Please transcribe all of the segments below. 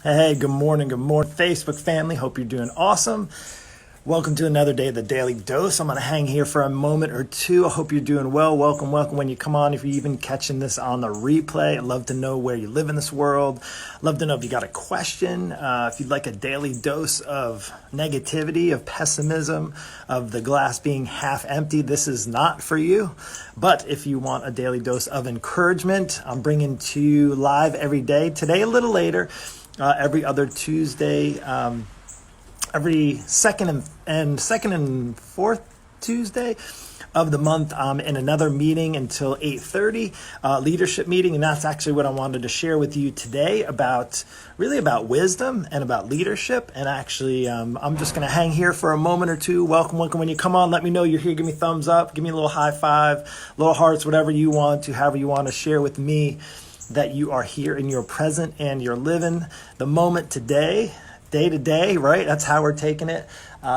Hey, good morning, Facebook family. Hope you're doing awesome. Welcome to another day of the Daily Dose. I'm going to hang here for a moment or two. I hope you're doing well. Welcome when you come on. If you're even catching this on the replay, I'd love to know where you live in this world. Love to know if you got a question, if you'd like a daily dose of negativity, of pessimism, of the glass being half empty. This is not for you. But if you want a daily dose of encouragement, I'm bringing to you live every day. Today, a little later. Every other Tuesday, every second and fourth Tuesday of the month, I'm in another meeting until 8:30, leadership meeting, and that's actually what I wanted to share with you today about wisdom and about leadership. And actually, I'm just going to hang here for a moment or two. Welcome when you come on. Let me know you're here. Give me a thumbs up. Give me a little high five, little hearts, whatever you want to, however you want to share with me that you are here and you're present and you're living the moment today, day to day, right? That's how we're taking it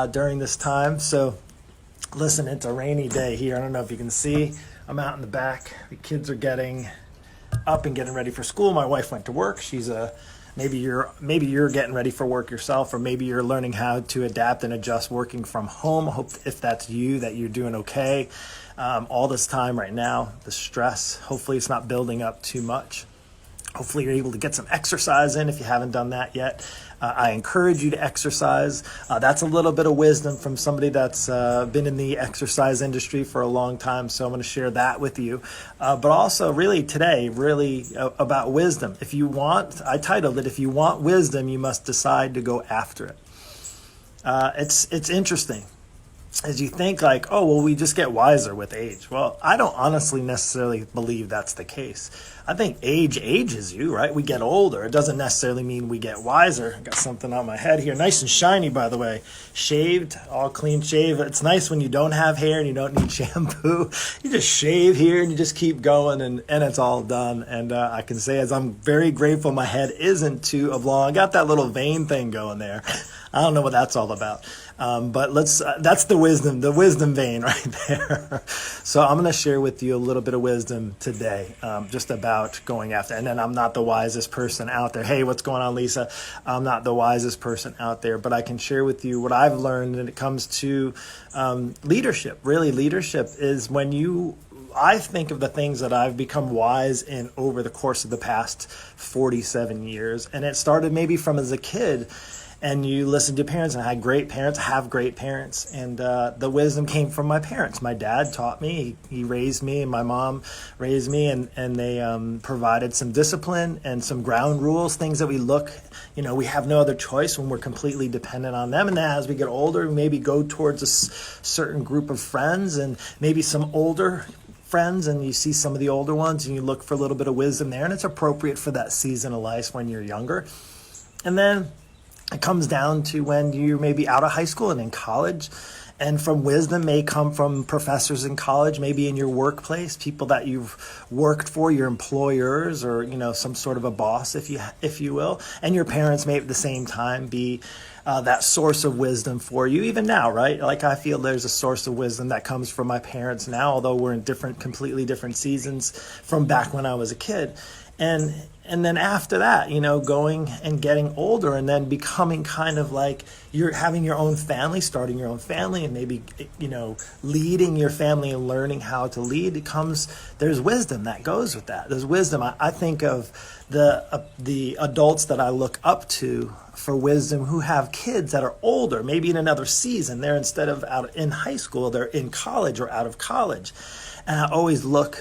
during this time. So listen, it's a rainy day here. I don't know if you can see. I'm out in the back. The kids are getting up and getting ready for school. My wife went to work. Maybe you're getting ready for work yourself, or maybe you're learning how to adapt and adjust working from home. I hope if that's you, that you're doing okay. All this time right now, the stress, hopefully it's not building up too much. Hopefully you're able to get some exercise in if you haven't done that yet. I encourage you to exercise. That's a little bit of wisdom from somebody that's been in the exercise industry for a long time. So I'm going to share that with you. But also today, about wisdom. I titled it, If You Want Wisdom, You Must Decide to Go After It. It's interesting. As you think we just get wiser with age. Well, I don't honestly necessarily believe that's the case. I think age ages you, right? We get older. It doesn't necessarily mean we get wiser. I got something on my head here. Nice and shiny, by the way. Shaved, all clean shave. It's nice when you don't have hair and you don't need shampoo. You just shave here and you just keep going and it's all done. And I can say as I'm very grateful my head isn't too oblong. I got that little vein thing going there. I don't know what that's all about. But that's the wisdom vein right there. So I'm going to share with you a little bit of wisdom today, just about going after. And then I'm not the wisest person out there. Hey, what's going on, Lisa? I'm not the wisest person out there, but I can share with you what I've learned when it comes to leadership. Really, leadership is I think of the things that I've become wise in over the course of the past 47 years. And it started maybe from as a kid. And you listen to parents, and I had great parents, have great parents, and the wisdom came from my parents. My dad taught me, he raised me, and my mom raised me, and they provided some discipline and some ground rules, things that we have no other choice when we're completely dependent on them. And then as we get older, we maybe go towards a certain group of friends, and maybe some older friends, and you see some of the older ones, and you look for a little bit of wisdom there, and it's appropriate for that season of life when you're younger. And then it comes down to when you may be out of high school and in college, and from wisdom may come from professors in college, maybe in your workplace, people that you've worked for, your employers, or some sort of a boss, if you will, and your parents may at the same time be that source of wisdom for you, even now, right? Like I feel there's a source of wisdom that comes from my parents now, although we're in completely different seasons from back when I was a kid. And then after that, going and getting older and then becoming kind of like you're having your own family, starting your own family, and maybe, leading your family and learning how to lead, there's wisdom that goes with that. There's wisdom. I think of the adults that I look up to for wisdom who have kids that are older, maybe in another season. They're instead of out in high school, they're in college or out of college. And I always look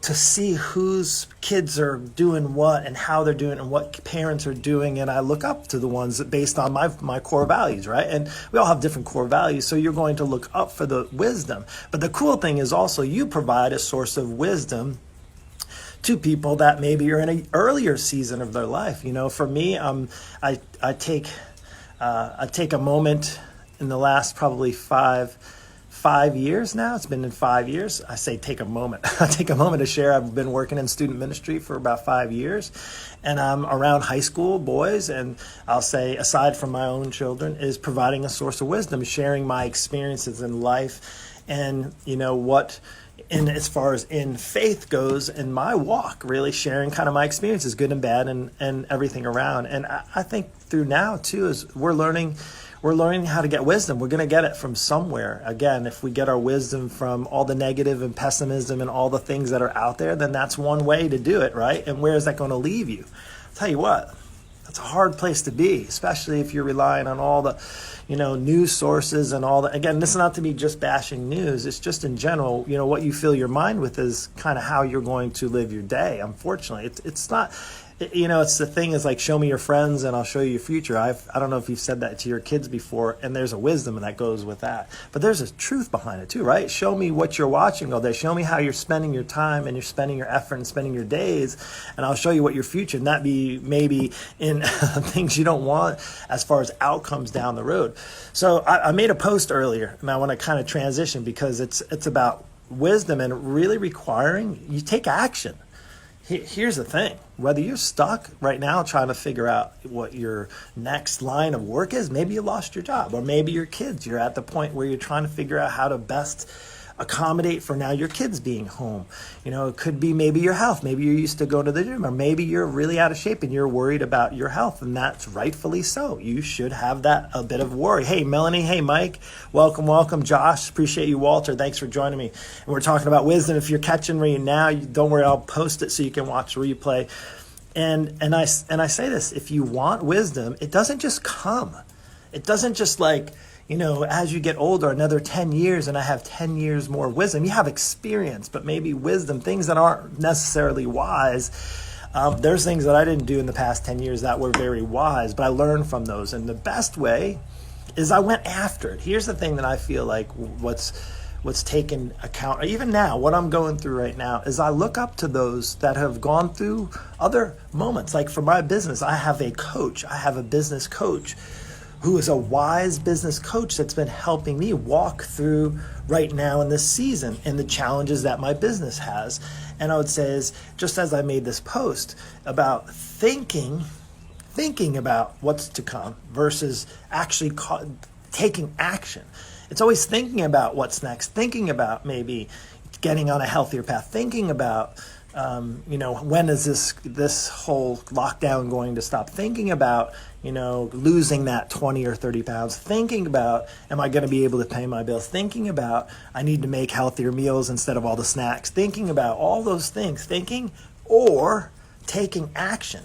to see whose kids are doing what and how they're doing and what parents are doing. And I look up to the ones that based on my core values, right? And we all have different core values. So you're going to look up for the wisdom. But the cool thing is also you provide a source of wisdom to people that maybe are in an earlier season of their life. For me, I take a moment in the last probably 5 years now. It's been in 5 years. I say take a moment. I take a moment to share. I've been working in student ministry for about 5 years, and I'm around high school boys, and I'll say, aside from my own children, is providing a source of wisdom, sharing my experiences in life, and what And as far as in faith goes, in my walk, really sharing kind of my experiences, good and bad, and everything around. And I think through now too, is we're learning how to get wisdom. We're going to get it from somewhere. Again, if we get our wisdom from all the negative and pessimism and all the things that are out there, then that's one way to do it, right? And where is that going to leave you? I'll tell you what, that's a hard place to be, especially if you're relying on all the, news sources and all that. Again, this is not to be just bashing news. It's just in general, what you fill your mind with is kind of how you're going to live your day. Unfortunately, it's not. It's the thing is like, show me your friends and I'll show you your future. I don't know if you've said that to your kids before, and there's a wisdom that goes with that. But there's a truth behind it too, right? Show me what you're watching all day. Show me how you're spending your time and you're spending your effort and spending your days, and I'll show you what your future, and that be maybe in things you don't want as far as outcomes down the road. So I made a post earlier, and I want to kind of transition because it's about wisdom and really requiring you take action. Here's the thing, whether you're stuck right now trying to figure out what your next line of work is, maybe you lost your job, or maybe your kids, you're at the point where you're trying to figure out how to best accommodate for now your kids being home. It could be maybe your health. Maybe you're used to going to the gym, or maybe you're really out of shape and you're worried about your health, and that's rightfully so. You should have that a bit of worry. Hey, Melanie. Hey, Mike. Welcome. Josh. Appreciate you, Walter. Thanks for joining me. And we're talking about wisdom. If you're catching me now, don't worry. I'll post it so you can watch the replay. And I say this: if you want wisdom, it doesn't just come. It doesn't just as you get older, another 10 years and I have 10 years more wisdom. You have experience, but maybe wisdom, things that aren't necessarily wise. There's things that I didn't do in the past 10 years that were very wise, but I learned from those. And the best way is I went after it. Here's the thing that I feel like what's taken account, even now, what I'm going through right now, is I look up to those that have gone through other moments. Like for my business, I have a coach. I have a business coach who is a wise business coach that's been helping me walk through right now in this season and the challenges that my business has. And I would say is, just as I made this post about thinking about what's to come versus actually taking action. It's always thinking about what's next, thinking about maybe getting on a healthier path, thinking about when is this whole lockdown going to stop? Thinking about, losing that 20 or 30 pounds. Thinking about, am I going to be able to pay my bills? Thinking about, I need to make healthier meals instead of all the snacks. Thinking about all those things. Thinking or taking action.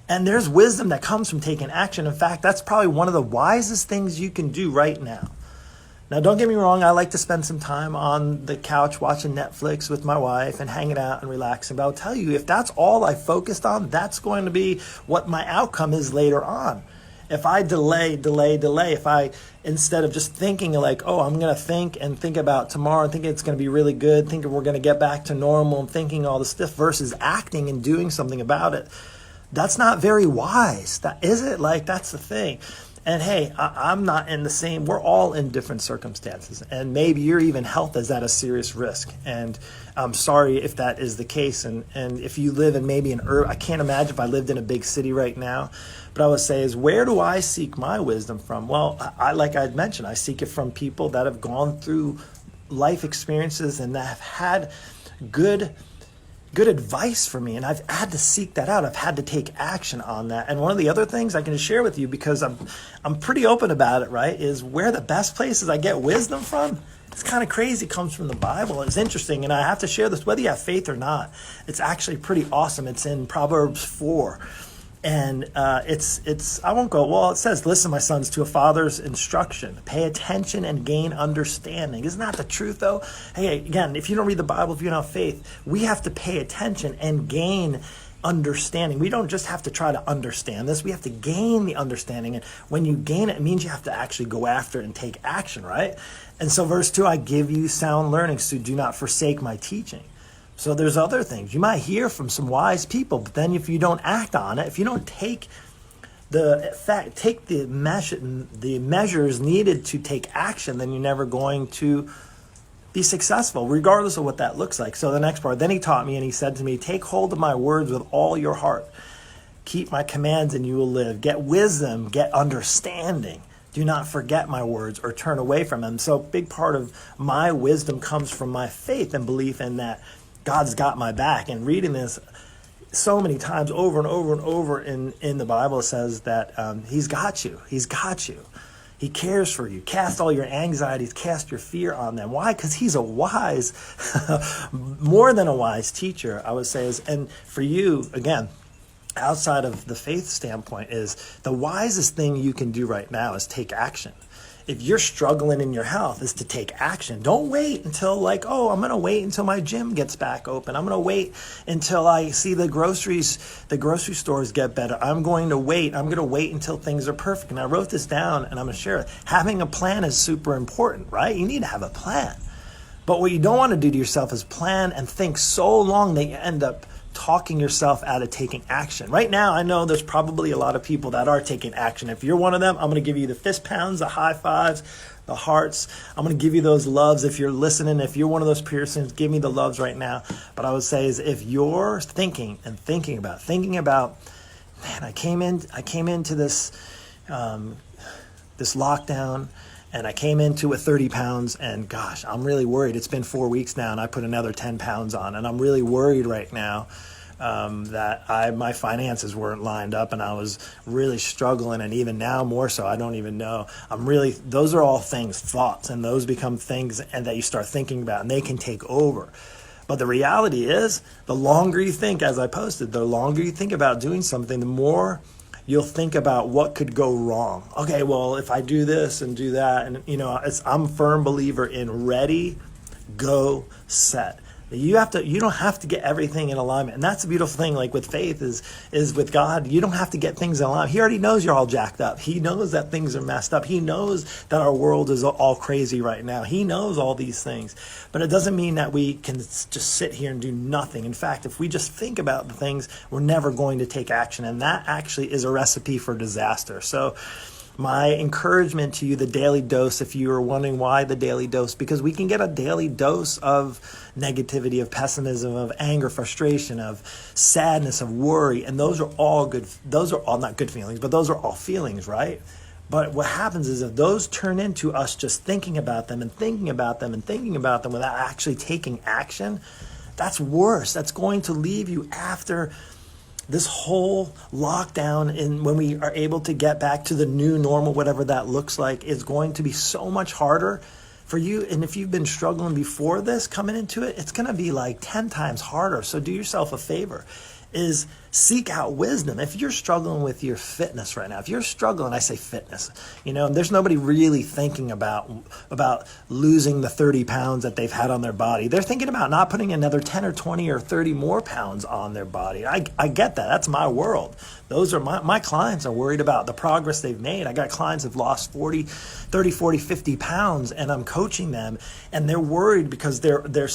And there's wisdom that comes from taking action. In fact, that's probably one of the wisest things you can do right now. Now, don't get me wrong, I like to spend some time on the couch watching Netflix with my wife and hanging out and relaxing. But I'll tell you, if that's all I focused on, that's going to be what my outcome is later on. If I delay, if I, instead of just thinking like, oh, I'm going to think about tomorrow and thinking it's going to be really good, thinking we're going to get back to normal and thinking all this stuff versus acting and doing something about it, that's not very wise. That is it. That's the thing. And hey, I'm not in the same, we're all in different circumstances. And maybe your even health is at a serious risk. And I'm sorry if that is the case. And if you live in maybe an urban, I can't imagine if I lived in a big city right now. But I would say is, where do I seek my wisdom from? Well, like I mentioned, I seek it from people that have gone through life experiences and that have had good advice for me, and I've had to seek that out. I've had to take action on that. And one of the other things I can share with you, because I'm pretty open about it, right, is where the best places I get wisdom from. It's kind of crazy. It comes from the Bible. It's interesting, and I have to share this, whether you have faith or not. It's actually pretty awesome. It's in Proverbs 4. And I won't go, well, it says, listen, my sons, to a father's instruction. Pay attention and gain understanding. Isn't that the truth, though? Hey, again, if you don't read the Bible, if you don't have faith, we have to pay attention and gain understanding. We don't just have to try to understand this. We have to gain the understanding. And when you gain it, it means you have to actually go after it and take action, right? And so verse 2, I give you sound learning, so do not forsake my teaching. So there's other things. You might hear from some wise people, but then if you don't act on it, if you don't take the measures needed to take action, then you're never going to be successful, regardless of what that looks like. So the next part, then he taught me and he said to me, take hold of my words with all your heart. Keep my commands and you will live. Get wisdom, get understanding. Do not forget my words or turn away from them. So a big part of my wisdom comes from my faith and belief in that God's got my back. And reading this so many times over and over and over in the Bible, says that he's got you. He's got you. He cares for you. Cast all your anxieties, cast your fear on them. Why? Because he's a wise, more than a wise teacher, I would say. And for you, again, outside of the faith standpoint, is the wisest thing you can do right now is take action. If you're struggling in your health, is to take action. Don't wait until I'm going to wait until my gym gets back open. I'm going to wait until I see the grocery stores get better. I'm going to wait until things are perfect. And I wrote this down and I'm going to share it. Having a plan is super important, right? You need to have a plan. But what you don't want to do to yourself is plan and think so long that you end up talking yourself out of taking action. Right now, I know there's probably a lot of people that are taking action. If you're one of them, I'm going to give you the fist pounds, the high fives, the hearts. I'm going to give you those loves. If you're listening, if you're one of those persons, give me the loves right now. But I would say is if you're thinking about, man, I came into this lockdown, and I came into it 30 pounds, and gosh, I'm really worried. It's been 4 weeks now, and I put another 10 pounds on, and I'm really worried right now that my finances weren't lined up, and I was really struggling, and even now more so. I don't even know. Those are all things, thoughts, and those become things and that you start thinking about, and they can take over. But the reality is, the longer you think, as I posted, the longer you think about doing something, the more you'll think about what could go wrong. Okay, well, if I do this and do that, and I'm a firm believer in ready, go, set. You don't have to get everything in alignment. And that's the beautiful thing, like with faith is with God, you don't have to get things in alignment. He already knows you're all jacked up. He knows that things are messed up. He knows that our world is all crazy right now. He knows all these things. But it doesn't mean that we can just sit here and do nothing. In fact, if we just think about the things, we're never going to take action. And that actually is a recipe for disaster. So my encouragement to you, the daily dose, if you are wondering why the daily dose, because we can get a daily dose of negativity, of pessimism, of anger, frustration, of sadness, of worry. And those are all not good feelings, but those are all feelings, right? But what happens is if those turn into us just thinking about them and thinking about them and thinking about them without actually taking action, that's worse. That's going to leave you after this whole lockdown, and when we are able to get back to the new normal, whatever that looks like, is going to be so much harder for you. And if you've been struggling before this, coming into it, it's going to be like 10 times harder. So do yourself a favor, is seek out wisdom. If you're struggling with your fitness right now, if you're struggling, I say fitness, there's nobody really thinking about losing the 30 pounds that they've had on their body. They're thinking about not putting another 10 or 20 or 30 more pounds on their body. I get that. That's my world. Those are my clients are worried about the progress they've made. I got clients who've lost 30, 40, 50 pounds, and I'm coaching them, and they're worried because they're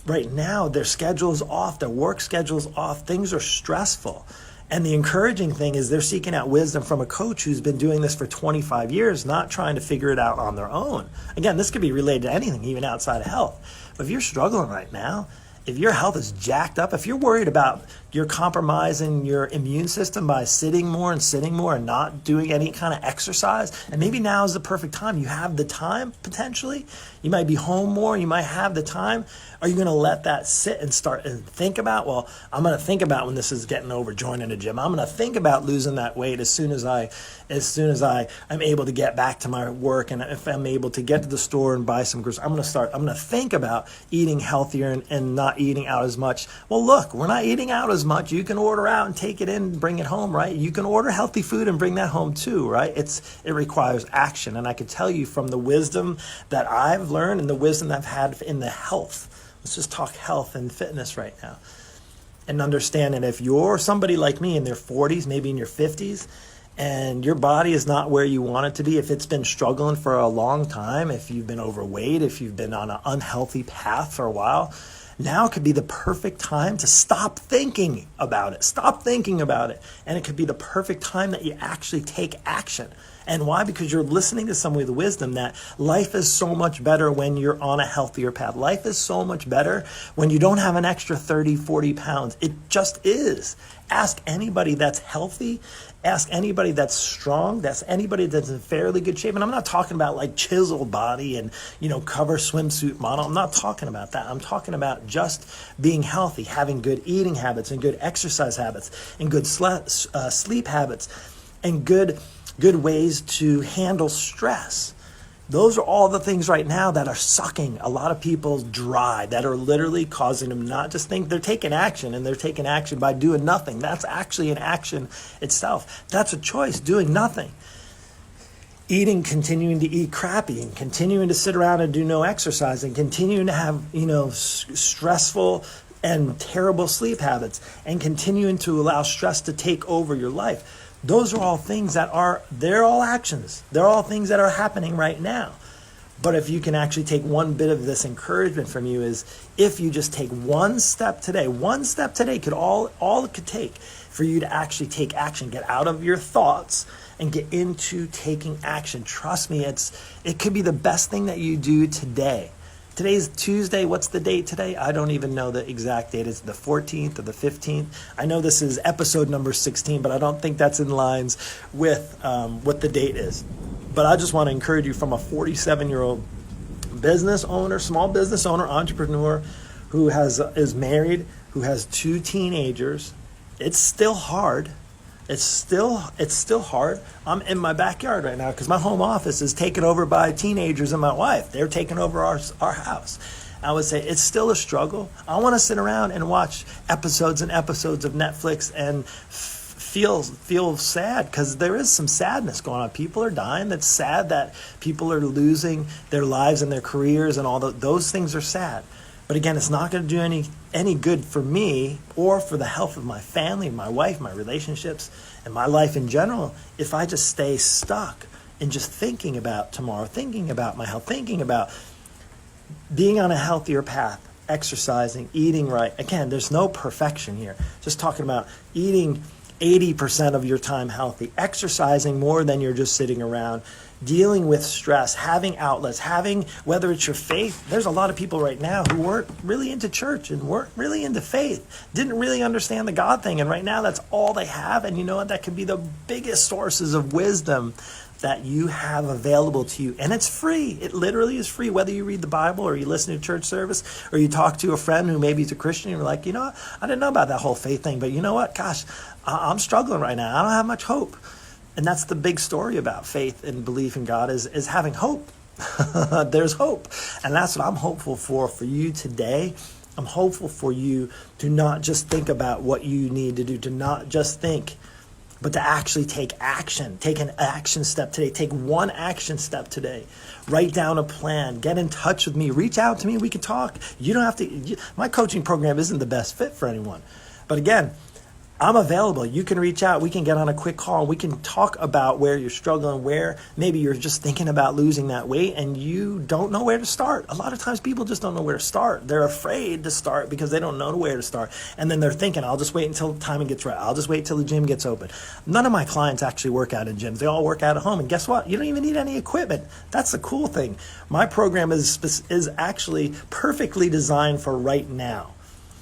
right now, their schedule's off, their work schedule's off, things are stressful. And the encouraging thing is they're seeking out wisdom from a coach who's been doing this for 25 years, not trying to figure it out on their own. Again, this could be related to anything, even outside of health. But if you're struggling right now, if your health is jacked up, if you're worried about you're compromising your immune system by sitting more and not doing any kind of exercise, and maybe now is the perfect time. You have the time, potentially. You might be home more. You might have the time. Are you going to let that sit and start and think about, well, I'm going to think about when this is getting over, joining a gym. I'm going to think about losing that weight as soon as I'm able to get back to my work, and if I'm able to get to the store and buy some groceries, I'm going to think about eating healthier and not eating out as much. Well, look, we're not eating out as much. You can order out and take it in and bring it home, right? You can order healthy food and bring that home too, right? It requires action. And I can tell you from the wisdom that I've learned and the wisdom that I've had in the health. Let's just talk health and fitness right now. And understanding if you're somebody like me in their 40s, maybe in your 50s, and your body is not where you want it to be, if it's been struggling for a long time, if you've been overweight, if you've been on an unhealthy path for a while, now could be the perfect time to stop thinking about it. Stop thinking about it. And it could be the perfect time that you actually take action. And why? Because you're listening to somebody with wisdom that life is so much better when you're on a healthier path. Life is so much better when you don't have an extra 30, 40 pounds. It just is. Ask anybody that's healthy, ask anybody that's strong, that's anybody that's in fairly good shape. And I'm not talking about like chiseled body and, cover swimsuit model. I'm not talking about that. I'm talking about just being healthy, having good eating habits and good exercise habits and good sleep habits and good ways to handle stress. Those are all the things right now that are sucking a lot of people dry, that are literally causing them not just think they're taking action, and they're taking action by doing nothing. That's actually an action itself. That's a choice, doing nothing. Continuing to eat crappy, and continuing to sit around and do no exercise, and continuing to have, stressful and terrible sleep habits, and continuing to allow stress to take over your life. Those are all things they're all actions. They're all things that are happening right now. But if you can actually take one bit of this encouragement from you is if you just take one step today could all it could take for you to actually take action, get out of your thoughts and get into taking action. Trust me, it could be the best thing that you do today. Today's Tuesday. What's the date today? I don't even know the exact date. Is it the 14th or the 15th? I know this is episode number 16, but I don't think that's in lines with what the date is. But I just want to encourage you from a 47-year-old business owner, small business owner, entrepreneur who is married, who has 2 teenagers. It's still hard. It's still hard. I'm in my backyard right now because my home office is taken over by teenagers and my wife. They're taking over our house. I would say it's still a struggle. I want to sit around and watch episodes and episodes of Netflix and feel sad because there is some sadness going on. People are dying. That's sad that people are losing their lives and their careers and all those things are sad. But again, it's not going to do any good for me or for the health of my family, my wife, my relationships, and my life in general if I just stay stuck in just thinking about tomorrow, thinking about my health, thinking about being on a healthier path, exercising, eating right. Again, there's no perfection here. Just talking about eating 80% of your time healthy, exercising more than you're just sitting around, dealing with stress, having outlets, whether it's your faith. There's a lot of people right now who weren't really into church and weren't really into faith, didn't really understand the God thing. And right now that's all they have. And you know what? That could be the biggest sources of wisdom that you have available to you. And it's free. It literally is free. Whether you read the Bible or you listen to church service or you talk to a friend who maybe is a Christian, you're like, I didn't know about that whole faith thing, but you know what? Gosh, I'm struggling right now. I don't have much hope. And that's the big story about faith and belief in God is having hope. There's hope. And that's what I'm hopeful for you today. I'm hopeful for you to not just think about what you need to do, to not just think, but to actually take action. Take an action step today. Take one action step today. Write down a plan. Get in touch with me. Reach out to me. We can talk. You don't have to. My coaching program isn't the best fit for anyone. But again, I'm available. You can reach out. We can get on a quick call. We can talk about where you're struggling, where maybe you're just thinking about losing that weight and you don't know where to start. A lot of times people just don't know where to start. They're afraid to start because they don't know where to start. And then they're thinking, I'll just wait until the timing gets right. I'll just wait till the gym gets open. None of my clients actually work out in gyms. They all work out at home. And guess what? You don't even need any equipment. That's the cool thing. My program is actually perfectly designed for right now,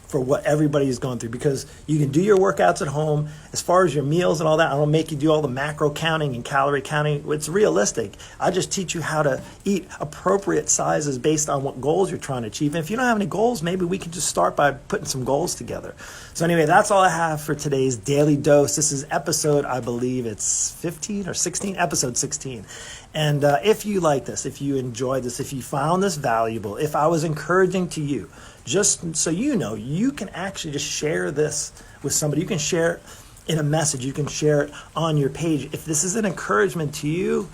for what everybody is going through, because you can do your workouts at home. As far as your meals and all that, I don't make you do all the macro counting and calorie counting. It's realistic. I just teach you how to eat appropriate sizes based on what goals you're trying to achieve. And if you don't have any goals, maybe we can just start by putting some goals together. So anyway, that's all I have for today's Daily Dose. This is episode, I believe it's 15 or 16, episode 16. And if you like this, if you enjoyed this, if you found this valuable, if I was encouraging to you, just so you know, you can actually just share this with somebody. You can share it in a message. You can share it on your page. If this is an encouragement to you,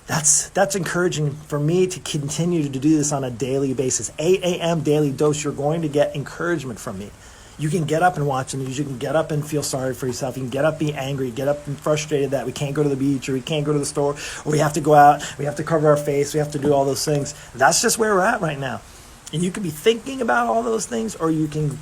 that's encouraging for me to continue to do this on a daily basis. 8 a.m. Daily Dose, you're going to get encouragement from me. You can get up and watch the news. You can get up and feel sorry for yourself. You can get up, be angry, get up and frustrated that we can't go to the beach or we can't go to the store or we have to go out, we have to cover our face, we have to do all those things. That's just where we're at right now. And you can be thinking about all those things, or you can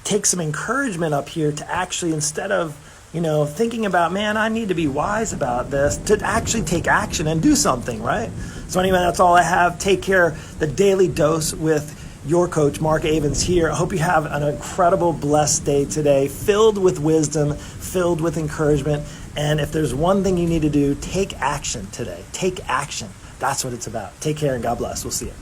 take some encouragement up here to actually, instead of, thinking about, man, I need to be wise about this, to actually take action and do something, right? So anyway, that's all I have. Take care. The Daily Dose with Your coach, Mark Avens here. I hope you have an incredible, blessed day today, filled with wisdom, filled with encouragement. And if there's one thing you need to do, take action today. Take action. That's what it's about. Take care and God bless. We'll see you.